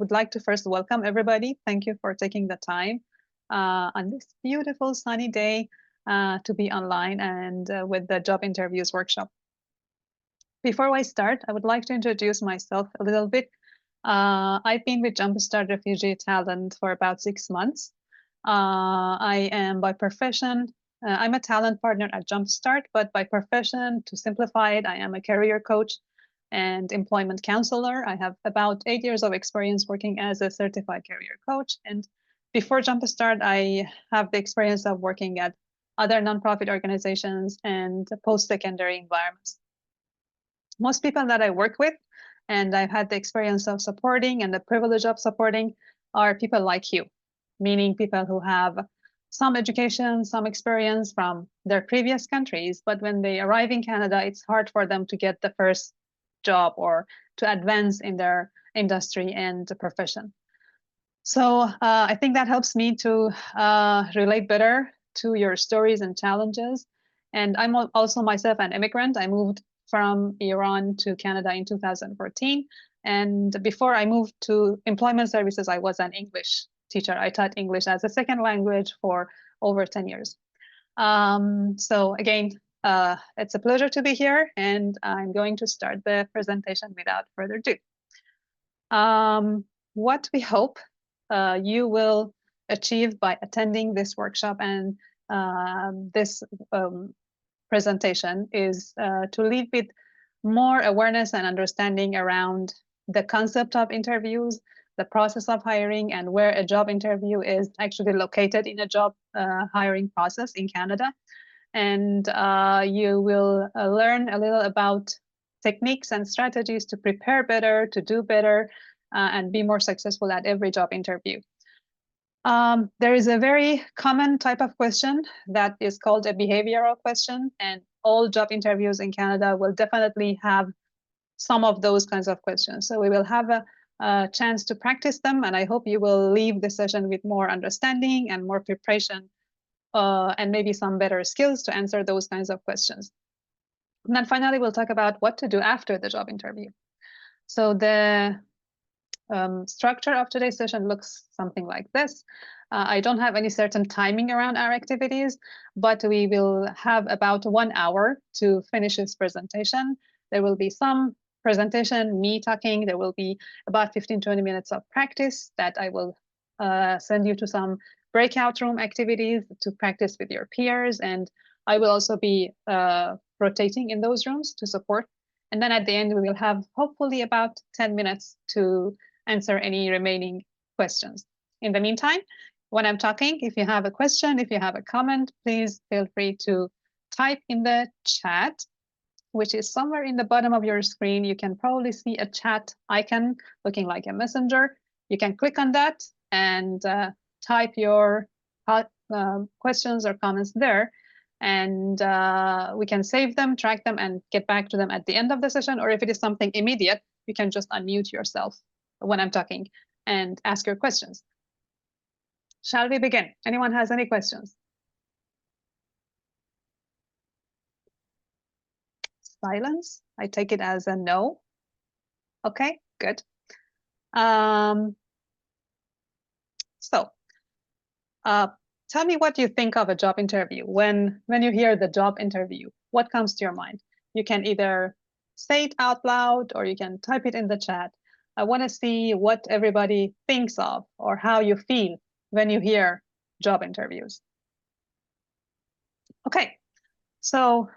would like to first welcome everybody. Thank you for taking the time on this beautiful sunny day to be online and with the job interviews workshop. Before I start, I would like to introduce myself a little bit. I've been with Jumpstart Refugee Talent for about 6 months. I am by profession, I'm a talent partner at Jumpstart, but by profession, to simplify it, I am a career coach and employment counselor. I have about 8 years of experience working as a certified career coach. And before Jumpstart, I have the experience of working at other nonprofit organizations and post-secondary environments. Most people that I work with, and I've had the experience of supporting and the privilege of supporting, are people like you, meaning people who have some education, some experience from their previous countries, but when they arrive in Canada, it's hard for them to get the first job or to advance in their industry and profession. So I think that helps me to relate better to your stories and challenges. And I'm also myself an immigrant. I moved from Iran to Canada in 2014. And before I moved to employment services, I was an English teacher. I taught English as a second language for over 10 years. So again, it's a pleasure to be here, and I'm going to start the presentation without further ado. What we hope you will achieve by attending this workshop and this presentation is to lead with more awareness and understanding around the concept of interviews, the process of hiring, and where a job interview is actually located in a job hiring process in Canada. And you will learn a little about techniques and strategies to prepare better, to do better, and be more successful at every job interview. There is a very common type of question that is called a behavioral question, and all job interviews in Canada will definitely have some of those kinds of questions. So we will have a chance to practice them, and I hope you will leave the session with more understanding and more preparation and maybe some better skills to answer those kinds of questions. And then finally, we'll talk about what to do after the job interview. So the structure of today's session looks something like this. I don't have any certain timing around our activities, but we will have about 1 hour to finish this presentation. There will be some presentation, me talking. There will be about 15-20 minutes of practice that I will send you to some breakout room activities to practice with your peers. And I will also be rotating in those rooms to support. And then at the end, we will have hopefully about 10 minutes to answer any remaining questions. In the meantime, when I'm talking, if you have a question, if you have a comment, please feel free to type in the chat, which is somewhere in the bottom of your screen. You can probably see a chat icon looking like a messenger. You can click on that and type your questions or comments there. And we can save them, track them, and get back to them at the end of the session. Or if it is something immediate, you can just unmute yourself when I'm talking and ask your questions. Shall we begin? Anyone has any questions? Silence. I take it as a no. Okay, good. So tell me what you think of a job interview. When you hear the job interview, what comes to your mind? You can either say it out loud or you can type it in the chat. I want to see what everybody thinks of or how you feel when you hear job interviews. Okay, so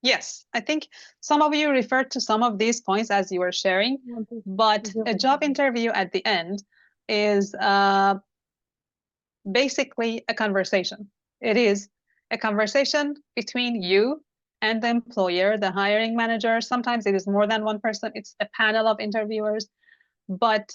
yes, I think some of you referred to some of these points as you were sharing, but a job interview at the end is basically a conversation. It is a conversation between you and the employer, the hiring manager. Sometimes it is more than one person. It's a panel of interviewers, but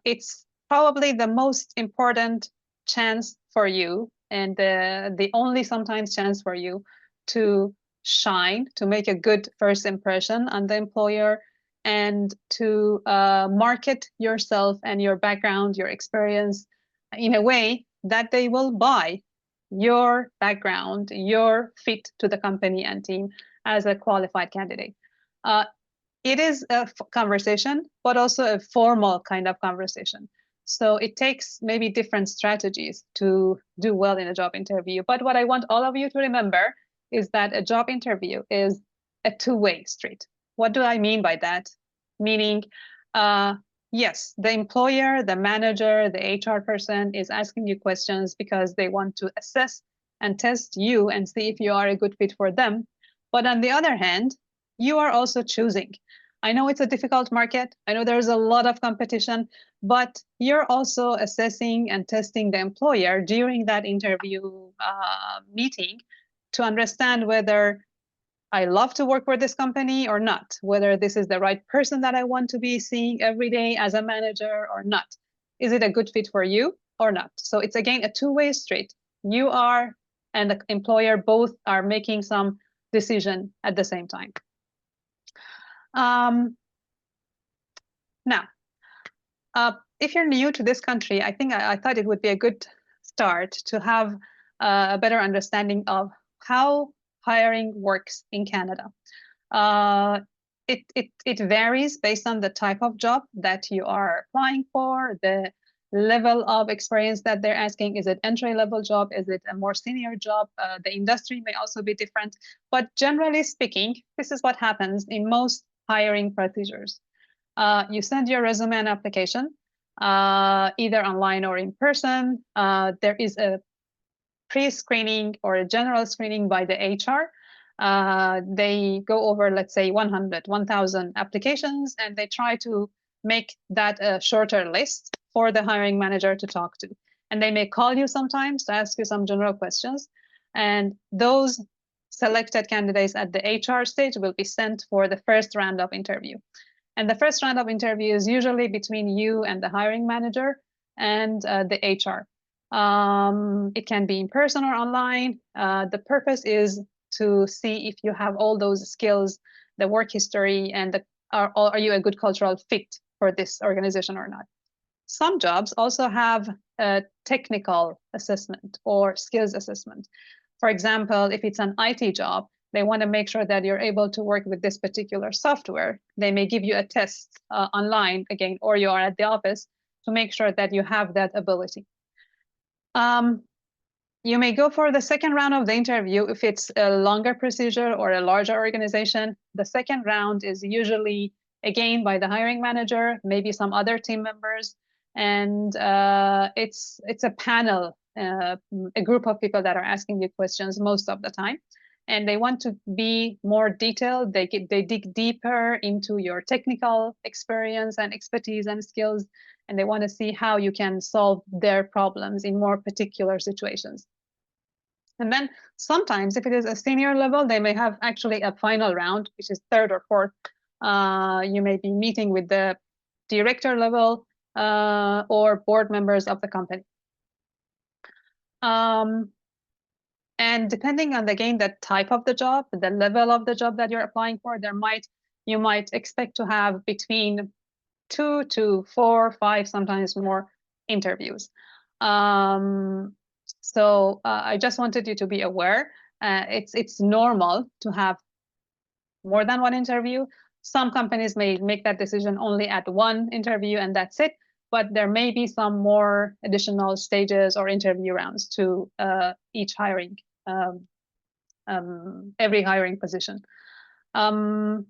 it's probably the most important chance for you and the only sometimes chance for you to shine, to make a good first impression on the employer, and to market yourself and your background, your experience in a way that they will buy your background, your fit to the company and team as a qualified candidate. it is a conversation, but also a formal kind of conversation. So it takes maybe different strategies to do well in a job interview. But what I want all of you to remember is that a job interview is a two-way street. What do I mean by that? Meaning, yes, the employer, the manager, the HR person is asking you questions because they want to assess and test you and see if you are a good fit for them. But on the other hand, you are also choosing. I know it's a difficult market. I know there's a lot of competition, but you're also assessing and testing the employer during that interview meeting to understand whether I love to work for this company or not, whether this is the right person that I want to be seeing every day as a manager or not. Is it a good fit for you or not? So it's again a two-way street. You are and the employer both are making some decision at the same time. Now, if you're new to this country, I think I thought it would be a good start to have a better understanding of how hiring works in Canada. It varies based on the type of job that you are applying for, the level of experience that they're asking. Is it entry-level job? Is it a more senior job? The industry may also be different. But generally speaking, this is what happens in most hiring procedures. You send your resume and application, either online or in person. There is a pre-screening or a general screening by the HR. They go over, let's say, 1,000 applications, and they try to make that a shorter list for the hiring manager to talk to. And they may call you sometimes to ask you some general questions. And those selected candidates at the HR stage will be sent for the first round of interview. And the first round of interview is usually between you and the hiring manager and the HR. It can be in person or online. The purpose is to see if you have all those skills, the work history, and are you a good cultural fit for this organization or not. Some jobs also have a technical assessment or skills assessment. For example, if it's an IT job, they want to make sure that you're able to work with this particular software. They may give you a test online again, or you are at the office to make sure that you have that ability. You may go for the second round of the interview if it's a longer procedure or a larger organization. The second round is usually, again, by the hiring manager, maybe some other team members. And it's a panel, a group of people that are asking you questions most of the time. And they want to be more detailed. They dig deeper into your technical experience and expertise and skills, and they want to see how you can solve their problems in more particular situations. And then sometimes, if it is a senior level, they may have actually a final round, which is third or fourth. You may be meeting with the director level or board members of the company. And depending on, again, the type of the job, the level of the job that you're applying for, you might expect to have between 2 to 4, 5, sometimes more interviews. So I just wanted you to be aware. It's normal to have more than one interview. Some companies may make that decision only at one interview and that's it. But there may be some more additional stages or interview rounds to each hiring, every hiring position. Now,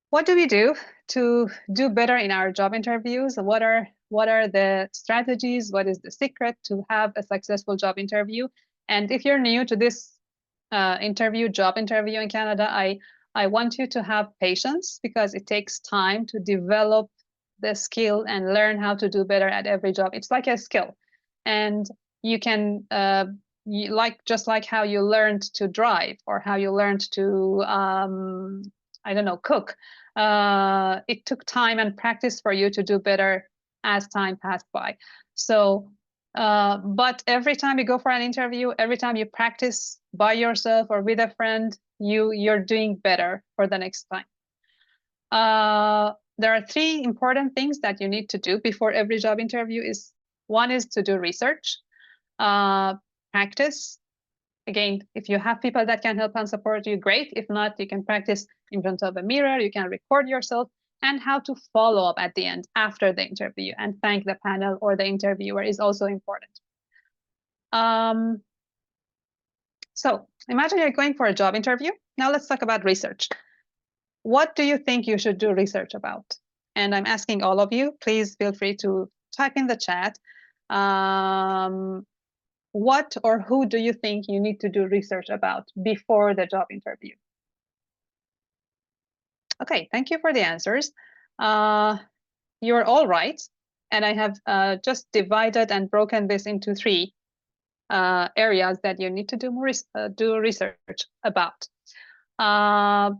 what do we do to do better in our job interviews? What are the strategies? What is the secret to have a successful job interview? And if you're new to this job interview in Canada, I want you to have patience because it takes time to develop the skill and learn how to do better at every job. It's like a skill, and you can just like how you learned to drive or how you learned to I don't know, cook. It took time and practice for you to do better as time passed by. So, but every time you go for an interview, every time you practice by yourself or with a friend, you're doing better for the next time. There are 3 important things that you need to do before every job interview. One is to do research, practice, Again, if you have people that can help and support you, great. If not, you can practice in front of a mirror, you can record yourself, and how to follow up at the end after the interview and thank the panel or the interviewer is also important. So imagine you're going for a job interview. Now let's talk about research. What do you think you should do research about? And I'm asking all of you, please feel free to type in the chat. What or who do you think you need to do research about before the job interview? Okay, thank you for the answers. You're all right. And I have just divided and broken this into three areas that you need to do research about. The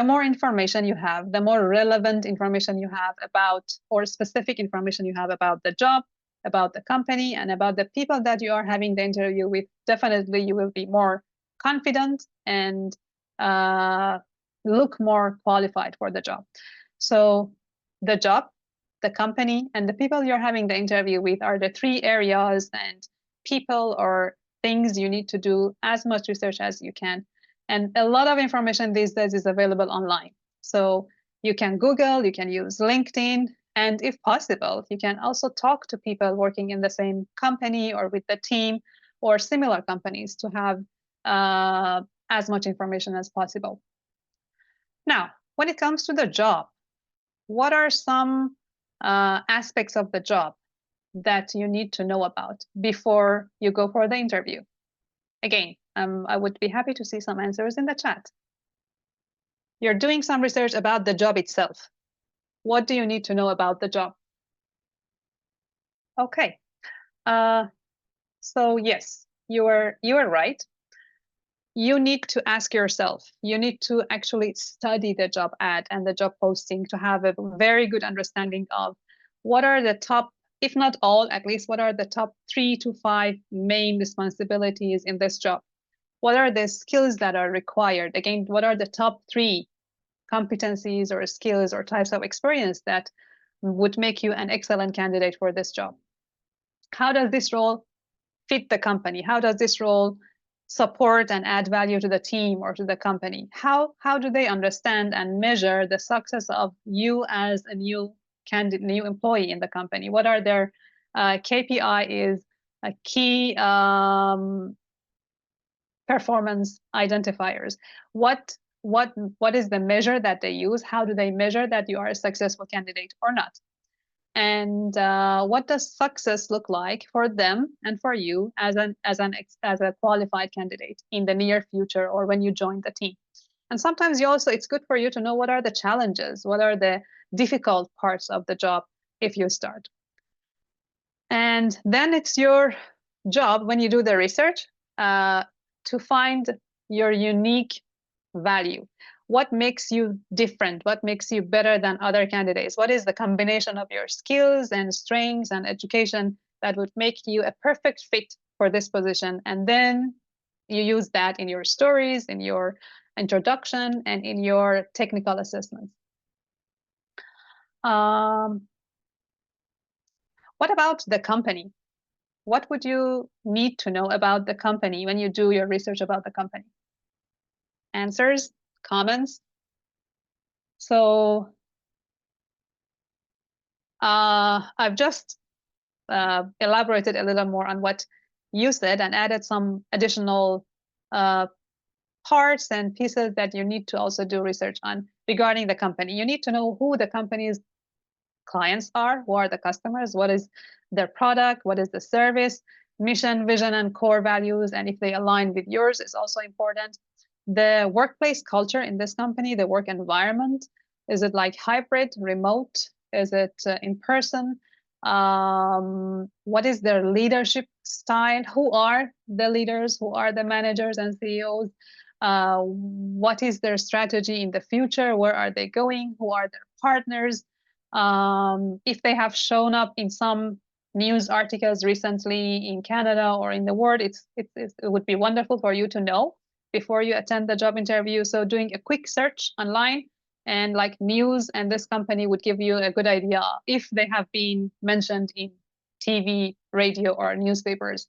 more information you have, the more relevant information you have about, or specific information you have about the job, about the company, and about the people that you are having the interview with, definitely you will be more confident and look more qualified for the job. So the job, the company, and the people you're having the interview with are the three areas and people or things you need to do as much research as you can. And a lot of information these days is available online. So you can Google, you can use LinkedIn, and if possible, you can also talk to people working in the same company or with the team or similar companies to have as much information as possible. Now, when it comes to the job, what are some aspects of the job that you need to know about before you go for the interview? Again, I would be happy to see some answers in the chat. You're doing some research about the job itself. What do you need to know about the job? Okay. So yes, you are right. You need to ask yourself, you need to actually study the job ad and the job posting to have a very good understanding of what are the top, if not all, at least what are the top 3 to 5 main responsibilities in this job? What are the skills that are required? Again, what are the top 3 competencies or skills or types of experience that would make you an excellent candidate for this job? How does this role fit the company? How does this role support and add value to the team or to the company? How do they understand and measure the success of you as a new employee in the company? What are their KPI is a key performance identifiers? What is the measure that they use? How do they measure that you are a successful candidate or not? And what does success look like for them and for you as a qualified candidate in the near future or when you join the team? And sometimes it's good for you to know what are the challenges, what are the difficult parts of the job if you start. And then it's your job when you do the research to find your unique value. What makes you different? What makes you better than other candidates? What is the combination of your skills and strengths and education that would make you a perfect fit for this position? And then you use that in your stories, in your introduction, and in your technical assessments. What about the company? What would you need to know about the company when you do your research about the company? Answers? Comments? So I've just elaborated a little more on what you said and added some additional parts and pieces that you need to also do research on regarding the company. You need to know who the company's clients are, who are the customers, what is their product, what is the service, mission, vision, and core values, and if they align with yours is also important. The workplace culture in this company, the work environment, is it like hybrid, remote? Is it in person? What is their leadership style? Who are the leaders? Who are the managers and CEOs? What is their strategy in the future? Where are they going? Who are their partners? If they have shown up in some news articles recently in Canada or in the world, it would be wonderful for you to know before you attend the job interview. So doing a quick search online and like news and this company would give you a good idea if they have been mentioned in TV, radio, or newspapers.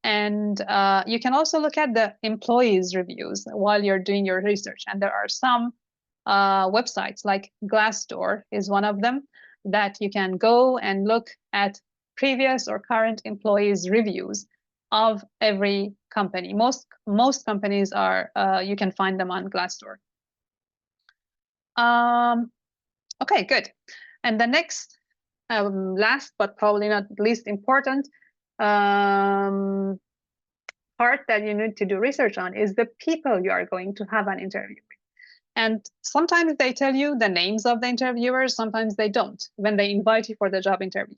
And you can also look at the employees' reviews while you're doing your research. And there are some websites like Glassdoor is one of them that you can go and look at previous or current employees' reviews of every company. Most companies are you can find them on Glassdoor. Okay, good. And the next, last but probably not least important part that you need to do research on is the people you are going to have an interview with. And sometimes they tell you the names of the interviewers, sometimes they don't when they invite you for the job interview.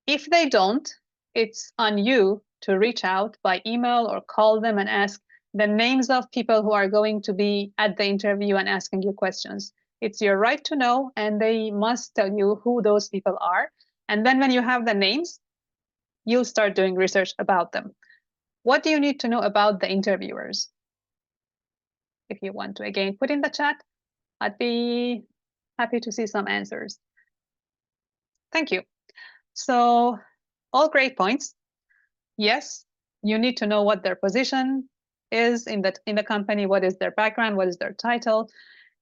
If they don't, it's on you to reach out by email or call them and ask the names of people who are going to be at the interview and asking you questions. It's your right to know, and they must tell you who those people are. And then when you have the names, you'll start doing research about them. What do you need to know about the interviewers? If you want to, again, put in the chat, I'd be happy to see some answers. Thank you. So all great points. Yes, you need to know what their position is in the company, what is their background, what is their title.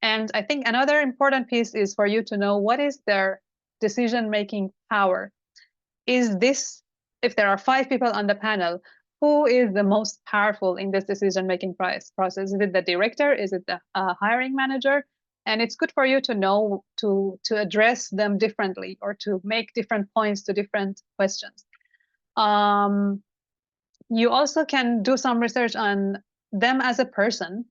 And I think another important piece is for you to know what is their decision-making power. Is this, if there are 5 people on the panel, who is the most powerful in this decision-making process? Is it the director? Is it the hiring manager? And it's good for you to know to address them differently or to make different points to different questions. You also can do some research on them as a person.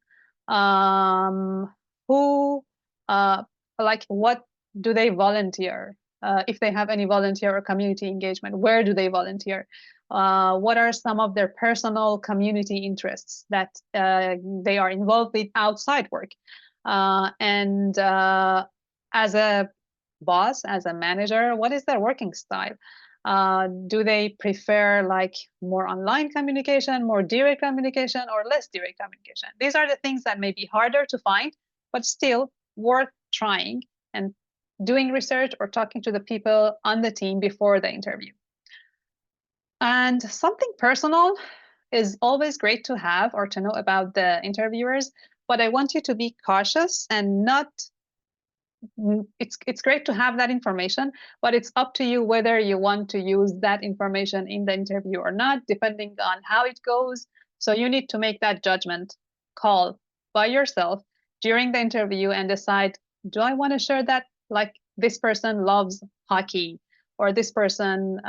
Who, like, what do they volunteer? If they have any volunteer or community engagement, where do they volunteer? What are some of their personal community interests that they are involved with outside work? And as a boss, as a manager, what is their working style? Do they prefer like more online communication, more direct communication, or less direct communication? These are the things that may be harder to find, but still worth trying and doing research or talking to the people on the team before the interview. And something personal is always great to have or to know about the interviewers, but I want you to be cautious and not it's great to have that information, but it's up to you whether you want to use that information in the interview or not, depending on how it goes. So you need to make that judgment call by yourself during the interview and decide, do I want to share that? Like, this person loves hockey, or this person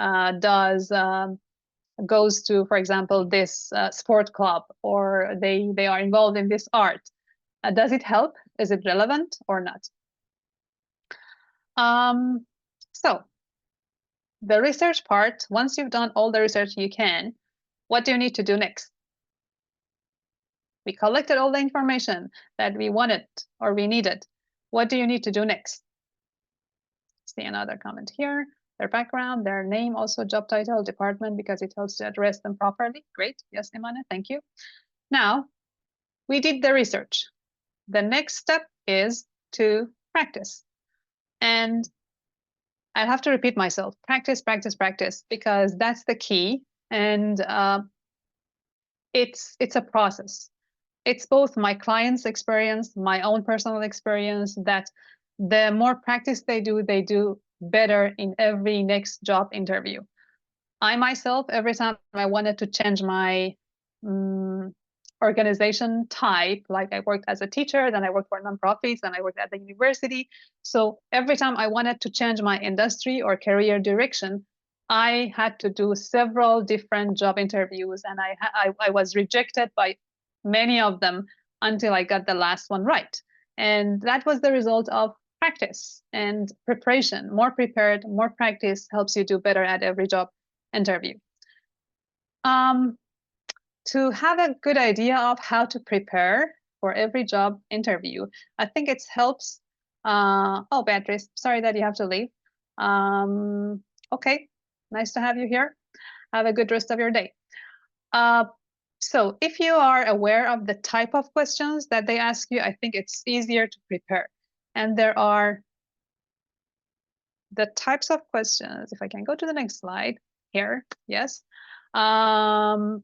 goes to, for example, this sport club, or they are involved in this art. Does it help? Is it relevant or not? So the research part, once you've done all the research you can, what do you need to do next? We collected all the information that we wanted or we needed. What do you need to do next? See another comment here. Their background, their name, also job title, department, because it helps to address them properly. Great. Yes, Imane, thank you. Now, we did the research. The next step is to practice. And I have to repeat myself, practice, practice, practice, because that's the key. And it's a process. It's both my client's experience, my own personal experience, that the more practice they do better in every next job interview. I myself, every time I wanted to change my organization type, like I worked as a teacher, then I worked for nonprofits, then I worked at the university. So every time I wanted to change my industry or career direction, I had to do several different job interviews, and I was rejected by many of them until I got the last one right. And that was the result of practice and preparation. More prepared, more practice helps you do better at every job interview. To have a good idea of how to prepare for every job interview, I think it helps. Oh, Beatrice, sorry that you have to leave. Okay, nice to have you here. Have a good rest of your day. So if you are aware of the type of questions that they ask you, I think it's easier to prepare. And there are the types of questions. If I can go to the next slide here, yes. They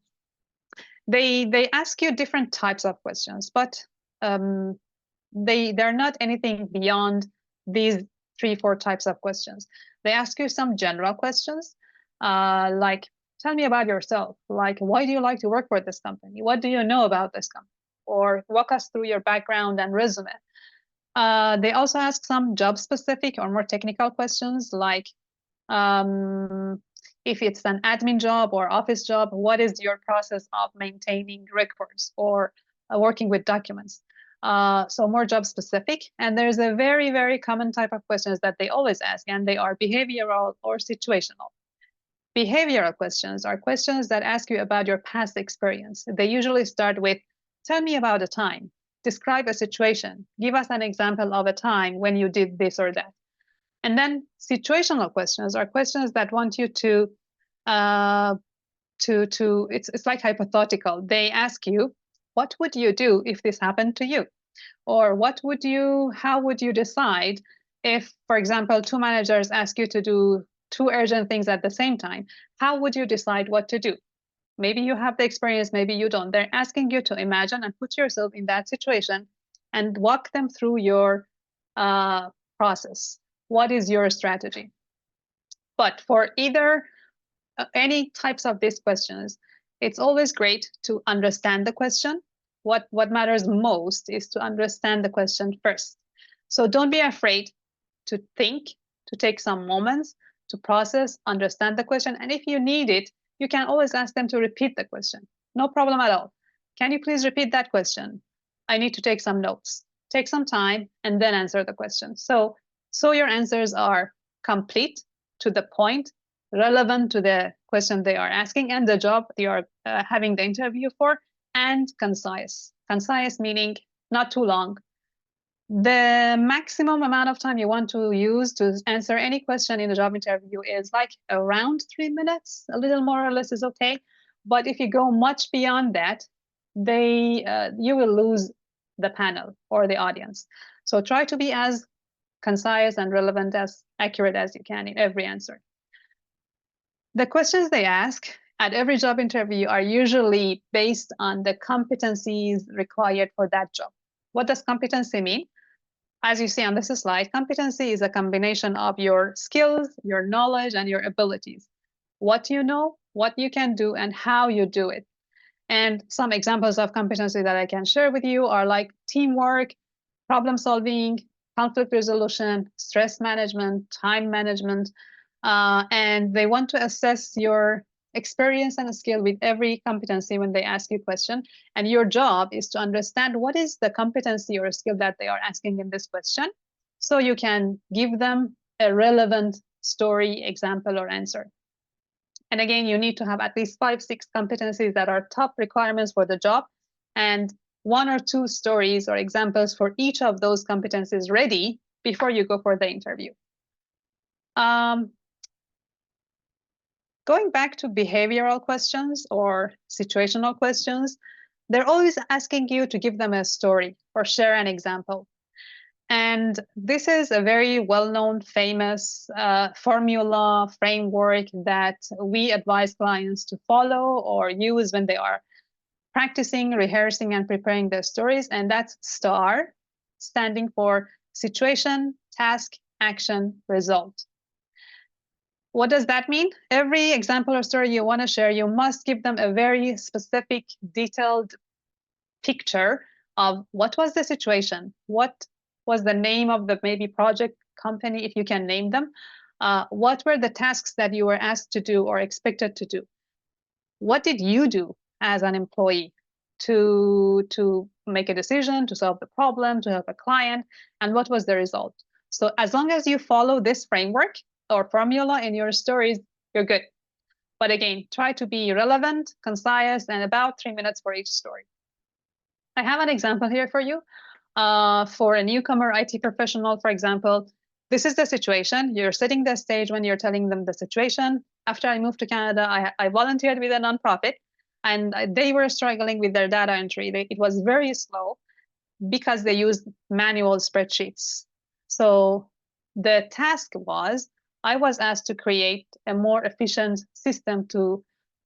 ask you different types of questions, but they're not anything beyond these 3-4 types of questions. They ask you some general questions, like, tell me about yourself. Like, why do you like to work for this company? What do you know about this company? Or walk us through your background and resume. They also ask some job-specific or more technical questions, like, if it's an admin job or office job, what is your process of maintaining records or working with documents? So more job specific. And there's a very, very common type of questions that they always ask, and they are behavioral or situational. Behavioral questions are questions that ask you about your past experience. They usually start with, tell me about a time, describe a situation, give us an example of a time when you did this or that. And then situational questions are questions that want you to it's like hypothetical. They ask you, what would you do if this happened to you? Or how would you decide if, for example, 2 managers ask you to do 2 urgent things at the same time? How would you decide what to do? Maybe you have the experience, maybe you don't. They're asking you to imagine and put yourself in that situation and walk them through your process. What is your strategy? But for either any types of these questions, it's always great to understand the question. What matters most is to understand the question first. So don't be afraid to think, to take some moments to process, understand the question. And if you need it, you can always ask them to repeat the question. No problem at all. Can you please repeat that question? I need to take some notes. Take some time and then answer the question. So your answers are complete, to the point, relevant to the question they are asking and the job they are having the interview for, and concise. Concise meaning not too long. The maximum amount of time you want to use to answer any question in a job interview is like around 3 minutes. A little more or less is okay. But if you go much beyond that, you will lose the panel or the audience. So try to be as concise and relevant, as accurate as you can in every answer. The questions they ask at every job interview are usually based on the competencies required for that job. What does competency mean? As you see on this slide, competency is a combination of your skills, your knowledge, and your abilities. What you know, what you can do, and how you do it. And some examples of competency that I can share with you are like teamwork, problem solving, conflict resolution, stress management, time management, and they want to assess your experience and skill with every competency when they ask you a question. And your job is to understand what is the competency or skill that they are asking in this question, so you can give them a relevant story, example, or answer. And again, you need to have at least 5-6 competencies that are top requirements for the job, and 1 or 2 stories or examples for each of those competencies ready before you go for the interview. Going back to behavioral questions or situational questions, they're always asking you to give them a story or share an example. And this is a very well-known, famous formula, framework that we advise clients to follow or use when they are practicing, rehearsing, and preparing their stories. And that's STAR, standing for situation, task, action, result. What does that mean? Every example or story you want to share, you must give them a very specific, detailed picture of what was the situation, what was the name of the maybe project, company, if you can name them, what were the tasks that you were asked to do or expected to do, what did you do as an employee to make a decision, to solve the problem, to help a client, and what was the result. So as long as you follow this framework or formula in your stories, you're good. But again, try to be relevant, concise, and about 3 minutes for each story. I have an example here for you. For a newcomer IT professional, for example, this is the situation. You're setting the stage when you're telling them the situation. After I moved to Canada, I volunteered with a nonprofit, and they were struggling with their data entry. It was very slow because they used manual spreadsheets. So the task was, I was asked to create a more efficient system to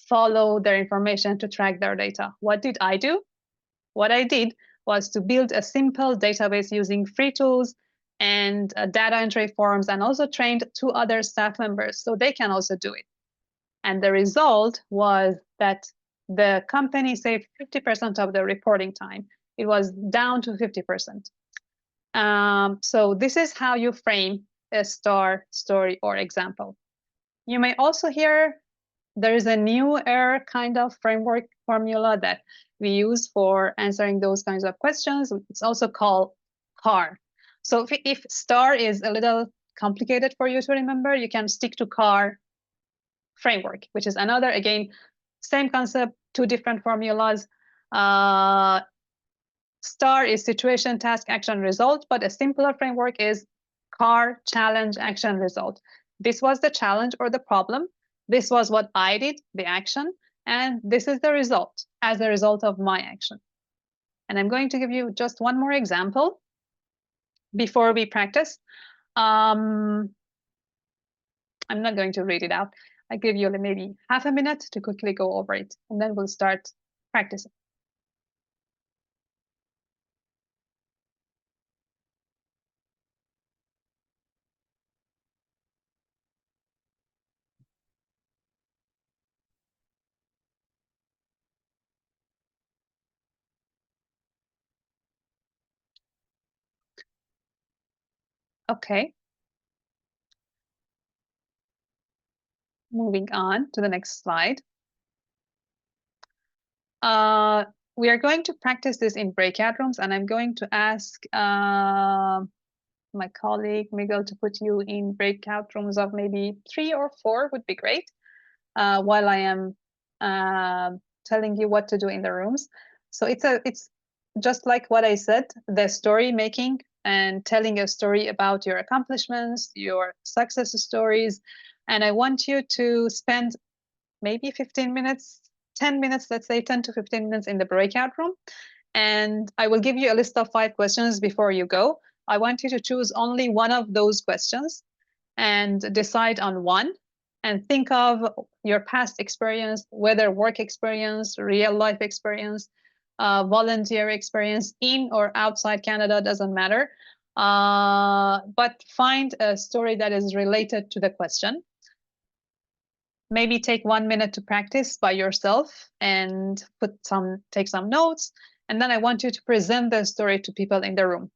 follow their information, to track their data. What did I do? What I did was to build a simple database using free tools and data entry forms, and also trained 2 other staff members so they can also do it. And the result was that the company saved 50% of the reporting time. It was down to 50%. So this is how you frame a STAR, story, or example. You may also hear there is a newer kind of framework formula that we use for answering those kinds of questions. It's also called CAR. So if STAR is a little complicated for you to remember, you can stick to CAR framework, which is another, again, same concept, 2 different formulas. STAR is situation, task, action, result, but a simpler framework is CAR, challenge, action, result. This was the challenge or the problem. This was what I did, the action, and this is the result as a result of my action. And I'm going to give you just one more example before we practice. I'm not going to read it out. I give you maybe half a minute to quickly go over it, and then we'll start practicing. Okay. Moving on to the next slide. We are going to practice this in breakout rooms, and I'm going to ask my colleague Miguel to put you in breakout rooms of maybe 3 or 4 would be great, while I am telling you what to do in the rooms. So it's just like what I said, the story making and telling a story about your accomplishments, your success stories. And I want you to spend maybe 15 minutes, 10 minutes, let's say 10 to 15 minutes in the breakout room. And I will give you a list of 5 questions before you go. I want you to choose only one of those questions and decide on one, and think of your past experience, whether work experience, real life experience, volunteer experience in or outside Canada, doesn't matter. But find a story that is related to the question. Maybe take 1 minute to practice by yourself and take some notes. And then I want you to present the story to people in the room.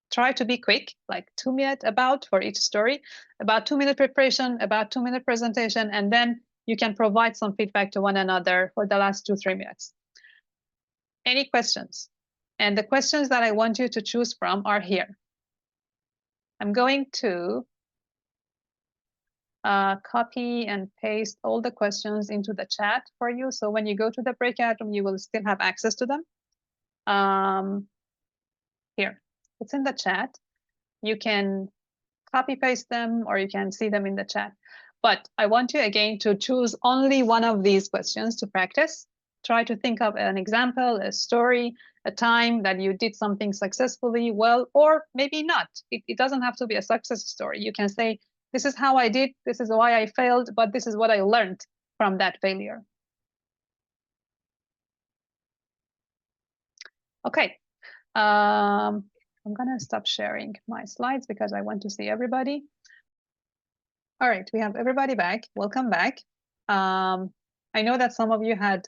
Try to be quick, like 2 minutes for each story, about 2 minute preparation, about 2 minute presentation, and then you can provide some feedback to one another for the last 2-3 minutes. Any questions? And the questions that I want you to choose from are here. I'm going to copy and paste all the questions into the chat for you. So when you go to the breakout room, you will still have access to them. Here, it's in the chat. You can copy paste them, or you can see them in the chat. But I want you again to choose only one of these questions to practice. Try to think of an example, a story, a time that you did something successfully well, or maybe not. It doesn't have to be a success story. You can say, this is how I did, this is why I failed, but this is what I learned from that failure. Okay. I'm gonna stop sharing my slides because I want to see everybody. All right, we have everybody back. Welcome back. I know that some of you had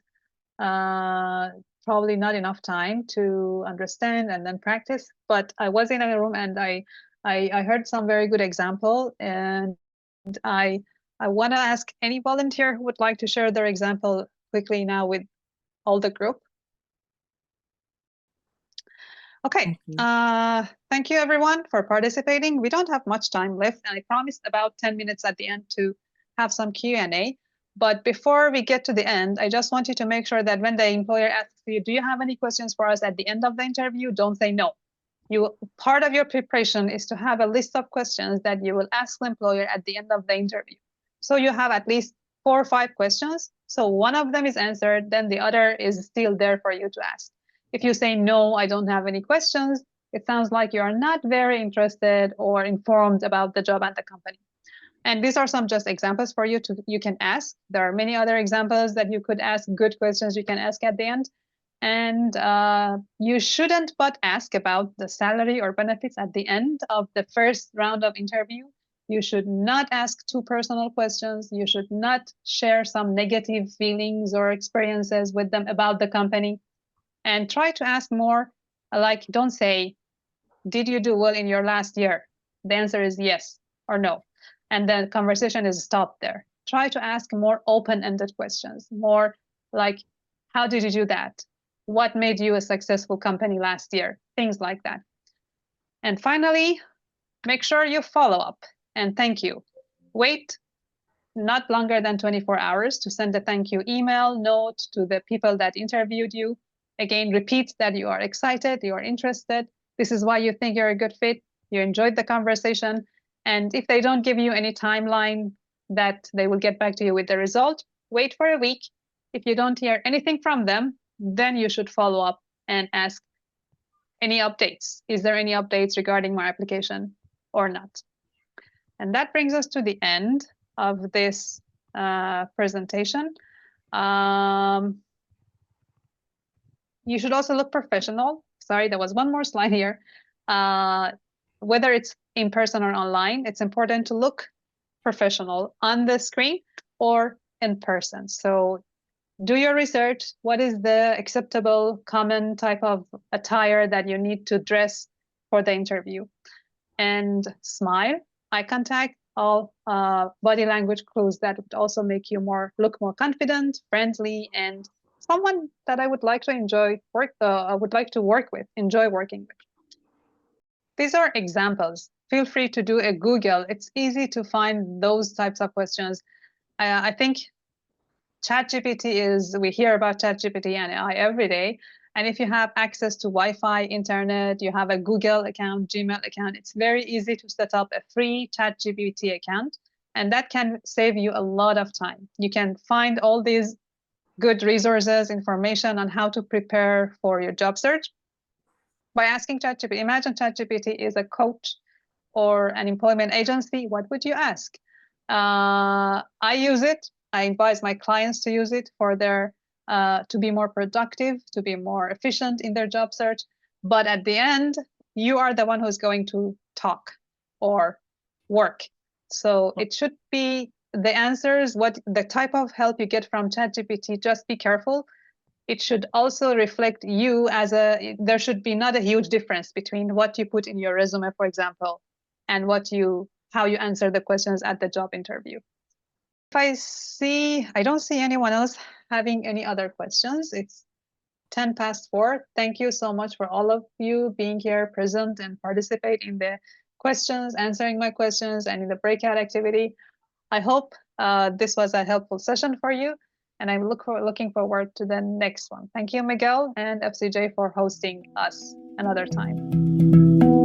probably not enough time to understand and then practice, but I was in a room and I heard some very good example, and I want to ask any volunteer who would like to share their example quickly now with all the group. Okay, thank you everyone for participating. We don't have much time left, and I promised about 10 minutes at the end to have some Q&A. But before we get to the end, I just want you to make sure that when the employer asks you, do you have any questions for us at the end of the interview? Don't say no. Part of your preparation is to have a list of questions that you will ask the employer at the end of the interview. So you have at least 4 or 5 questions. So one of them is answered, then the other is still there for you to ask. If you say, no, I don't have any questions, it sounds like you are not very interested or informed about the job at the company. And these are some just examples for you can ask. There are many other examples that you could ask, good questions you can ask at the end. And you shouldn't but ask about the salary or benefits at the end of the first round of interview. You should not ask too personal questions. You should not share some negative feelings or experiences with them about the company. And try to ask more, like, don't say, did you do well in your last year? The answer is yes or no. And the conversation is stopped there. Try to ask more open-ended questions, more like, how did you do that? What made you a successful company last year? Things like that. And finally, make sure you follow up and thank you. Wait not longer than 24 hours to send a thank you email, note to the people that interviewed you. Again, repeat that you are excited, you are interested. This is why you think you're a good fit. You enjoyed the conversation. And if they don't give you any timeline that they will get back to you with the result, wait for a week. If you don't hear anything from them, then you should follow up and ask any updates. Is there any updates regarding my application or not? And that brings us to the end of this presentation. You should also look professional. Sorry, there was one more slide here. Whether it's in person or online, it's important to look professional on the screen or in person. So do your research. What is the acceptable, common type of attire that you need to dress for the interview? And smile, eye contact, all body language clues that would also make you look more confident, friendly, and someone that I would like to enjoy work with, enjoy working with. These are examples. Feel free to do a Google. It's easy to find those types of questions. I think we hear about ChatGPT and AI every day. And if you have access to Wi-Fi, internet, you have a Google account, Gmail account, it's very easy to set up a free ChatGPT account. And that can save you a lot of time. You can find all these good resources, information on how to prepare for your job search by asking ChatGPT. Imagine ChatGPT is a coach or an employment agency. What would you ask? I use it. I advise my clients to use it for their to be more productive, to be more efficient in their job search. But at the end, you are the one who's going to talk or work. So it should be the answers, what the type of help you get from ChatGPT, just be careful. It should also reflect you there should be not a huge difference between what you put in your resume, for example, and how you answer the questions at the job interview. I don't see anyone else having any other questions. It's 10 past 4. Thank you so much for all of you being here present and participate in the questions, answering my questions, and in the breakout activity. I hope this was a helpful session for you, and I'm looking forward to the next one. Thank you, Miguel and FCJ, for hosting us another time.